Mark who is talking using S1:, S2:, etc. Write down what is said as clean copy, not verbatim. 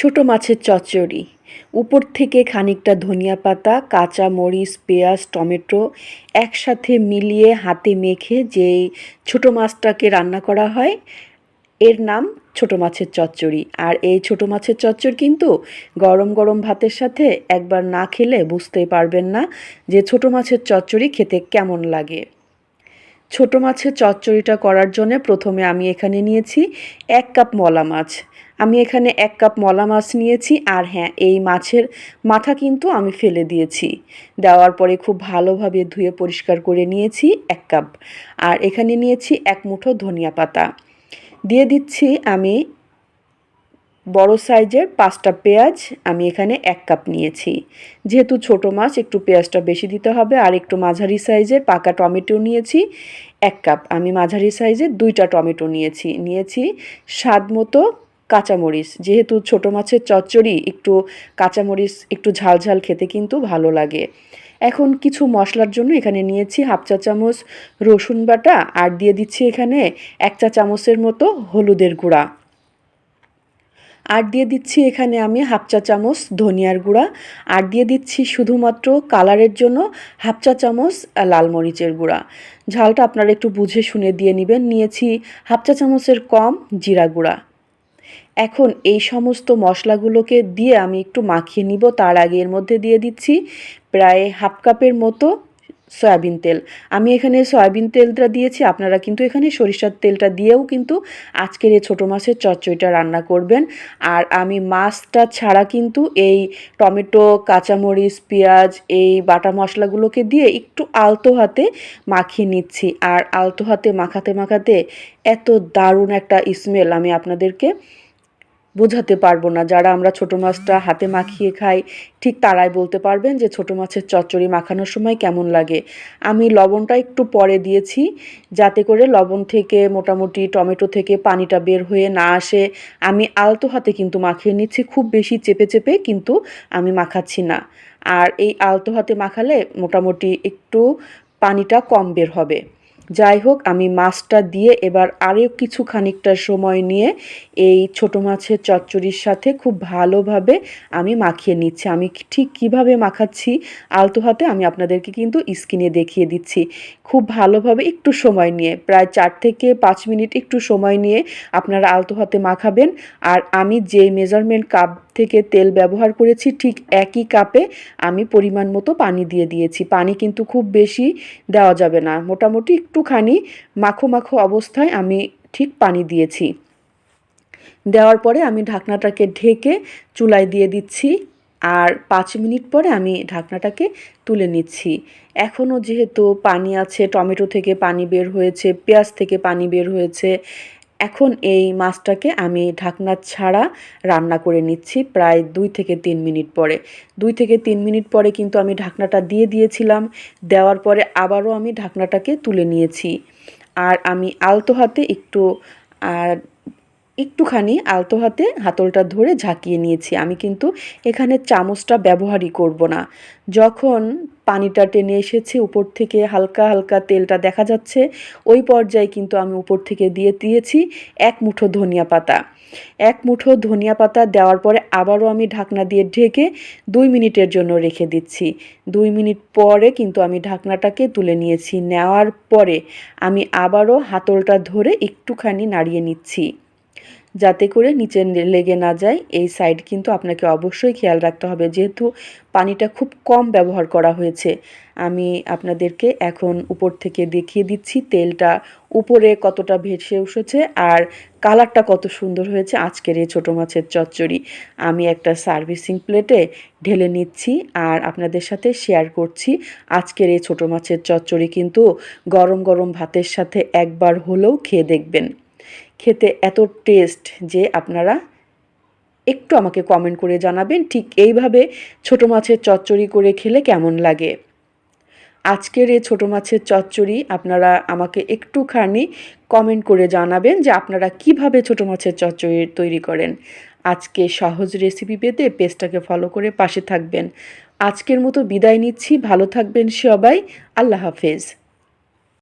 S1: ছোট মাছের চচ্চড়ি। উপর থেকে খানিকটা ধনিয়া পাতা, কাঁচা মরিচ, পেঁয়াজ, টমেটো একসাথে মিলিয়ে হাতে মেখে যেই ছোট মাছটাকে রান্না করা হয়, এর নাম ছোট মাছের চচ্চড়ি। আর এই ছোট মাছের চচ্চড়ি কিন্তু গরম গরম ভাতের সাথে একবার না খেলে বুঝতেই পারবেন না যে ছোট মাছের চচ্চড়ি খেতে কেমন লাগে। ছোট মাছের চচ্চড়িটা করার জন্যে প্রথমে আমি এখানে নিয়েছি ১ কাপ মলা মাছ। আমি এখানে ১ কাপ মলা মাছ নিয়েছি, আর হ্যাঁ, এই মাছের মাথা কিন্তু আমি ফেলে দিয়েছি। দেওয়ার পরে খুব ভালোভাবে ধুয়ে পরিষ্কার করে নিয়েছি ১ কাপ। আর এখানে নিয়েছি ১ মুঠো ধনিয়া পাতা। দিয়ে দিচ্ছি আমি বড় সাইজের ৫টা পেঁয়াজ। আমি এখানে ১ কাপ নিয়েছি। যেহেতু ছোট মাছ একটু পেঁয়াজটা বেশি দিতে হবে। আর একটু মাঝারি সাইজের পাকা টমেটো নিয়েছি ১ কাপ। আমি মাঝারি সাইজের ২টা টমেটো নিয়েছি স্বাদ মতো কাঁচামরিচ। যেহেতু ছোট মাছের চচ্চড়ি একটু কাঁচামরিচ একটু ঝাল ঝাল খেতে কিন্তু ভালো লাগে। এখন কিছু মশলার জন্য এখানে নিয়েছি 1/2 চা চামচ রসুন বাটা, আর দিয়ে দিচ্ছি এখানে ১ চা চামচের মতো হলুদের গুঁড়া। আর দিয়ে দিচ্ছি এখানে আমি 1/2 চা চামচ ধনিয়ার গুঁড়া। আর দিয়ে দিচ্ছি শুধুমাত্র কালারের জন্য 1/2 চা চামচ লাল মরিচের গুঁড়া। ঝালটা আপনারা একটু বুঝে শুনে দিয়ে নেবেন। নিয়েছি 1/2 চা চামচের কম জিরা গুঁড়া। এখন এই সমস্ত মশলাগুলোকে দিয়ে আমি একটু মাখিয়ে নিব। তার আগে এর মধ্যে দিয়ে দিচ্ছি প্রায় 1/2 কাপের মতো সয়াবিন তেল। আমি এখানে সয়াবিন তেলটা দিয়েছি, আপনারা কিন্তু এখানে সরিষার তেলটা দিয়েও কিন্তু আজকের এই ছোটো মাছের চচ্চড়িটা রান্না করবেন। আর আমি মাছটা ছাড়া কিন্তু এই টমেটো, কাঁচামরিচ, পেঁয়াজ এই বাটা মশলাগুলোকে দিয়ে একটু আলতো হাতে মাখিয়ে নিচ্ছি। আর আলতো হাতে মাখাতে মাখাতে এত দারুণ একটা স্মেল আমি আপনাদেরকে বোঝাতে পারবো না। যারা আমরা ছোটো মাছটা হাতে মাখিয়ে খাই ঠিক তারাই বলতে পারবেন যে ছোটো মাছের চচ্চড়ি মাখানোর সময় কেমন লাগে। আমি লবণটা একটু পরে দিয়েছি যাতে করে লবণ থেকে মোটামুটি টমেটো থেকে পানিটা বের হয়ে না আসে। আমি আলতো হাতে কিন্তু মাখিয়ে নিচ্ছি, খুব বেশি চেপে চেপে কিন্তু আমি মাখাচ্ছি না। আর এই আলতো হাতে মাখালে মোটামুটি একটু পানিটা কম বের হবে। যাই হোক, আমি মাছটা দিয়ে এবার আরও কিছু খানিকটা সময় নিয়ে এই ছোটো মাছের চচ্চড়ির সাথে খুব ভালোভাবে আমি মাখিয়ে নিচ্ছি। আমি ঠিক কীভাবে মাখাচ্ছি আলতো হাতে আমি আপনাদেরকে কিন্তু স্ক্রিনে দেখিয়ে দিচ্ছি। খুব ভালোভাবে একটু সময় নিয়ে প্রায় ৪ থেকে ৫ মিনিট একটু সময় নিয়ে আপনারা আলতো হাতে মাখাবেন। আর আমি যে মেজারমেন্ট কাপ থেকে তেল ব্যবহার করেছি ঠিক একই কাপে আমি পরিমাণ মতো পানি দিয়ে দিয়েছি। পানি কিন্তু খুব বেশি দেওয়া যাবে না, মোটামুটি একটুখানি মাখো মাখো অবস্থায় আমি ঠিক পানি দিয়েছি। দেওয়ার পরে আমি ঢাকনাটাকে ঢেকে চুলায় দিয়ে দিচ্ছি। আর ৫ মিনিট পরে আমি ঢাকনাটাকে তুলে নিচ্ছি। এখনও যেহেতু পানি আছে, টমেটো থেকে পানি বের হয়েছে, পেঁয়াজ থেকে পানি বের হয়েছে। এখন এই মাছটাকে আমি ঢাকনা ছাড়া রান্না করে নিচ্ছি প্রায় ২ থেকে ৩ মিনিট পরে। ২ থেকে ৩ মিনিট পরে কিন্তু আমি ঢাকনাটা দিয়ে দিয়েছিলাম। দেওয়ার পরে আবারও আমি ঢাকনাটাকে তুলে নিয়েছি। আর আমি আলতো হাতে একটুখানি আলতো হাতে হাতলটা ধরে ঝাঁকিয়ে নিয়েছি। আমি কিন্তু এখানে চামচটা ব্যবহারই করব না। যখন পানিটা টেনে এসেছে উপর থেকে হালকা হালকা তেলটা দেখা যাচ্ছে, ওই পর্যায়ে কিন্তু আমি উপর থেকে দিয়ে দিয়েছি ১ মুঠো ধনিয়া পাতা। ১ মুঠো ধনিয়া পাতা দেওয়ার পরে আবারও আমি ঢাকনা দিয়ে ঢেকে ২ মিনিটের জন্য রেখে দিচ্ছি। ২ মিনিট পরে কিন্তু আমি ঢাকনাটাকে তুলে নিয়েছি। নেওয়ার পরে আমি আবারও হাতলটা ধরে একটুখানি নাড়িয়ে নিচ্ছি যাতে করে নিচে লেগে না যায়। এই সাইড কিন্তু আপনাকে অবশ্যই খেয়াল রাখতে হবে, যেহেতু পানিটা খুব কম ব্যবহার করা হয়েছে। আমি আপনাদেরকে এখন উপর থেকে দেখিয়ে দিচ্ছি তেলটা উপরে কতটা ভেসে উঠেছে আর কালারটা কত সুন্দর হয়েছে আজকের এই ছোটো মাছের চচ্চড়ি। আমি একটা সার্ভিসিং প্লেটে ঢেলে নিচ্ছি আর আপনাদের সাথে শেয়ার করছি। আজকের এই ছোটো মাছের চচ্চড়ি কিন্তু গরম গরম ভাতের সাথে একবার হলেও খেয়ে দেখবেন। খেতে এত টেস্ট যে আপনারা একটু আমাকে কমেন্ট করে জানাবেন ঠিক এইভাবে ছোটো মাছের চচ্চড়ি করে খেলে কেমন লাগে। আজকের এই ছোটো মাছের চচ্চড়ি আপনারা আমাকে একটুখানি কমেন্ট করে জানাবেন যে আপনারা কিভাবে ছোটো মাছের চচ্চড়ি তৈরি করেন। আজকে সহজ রেসিপি পেতে পেজটাকে ফলো করে পাশে থাকবেন। আজকের মতো বিদায় নিচ্ছি। ভালো থাকবেন সবাই। আল্লাহ হাফেজ।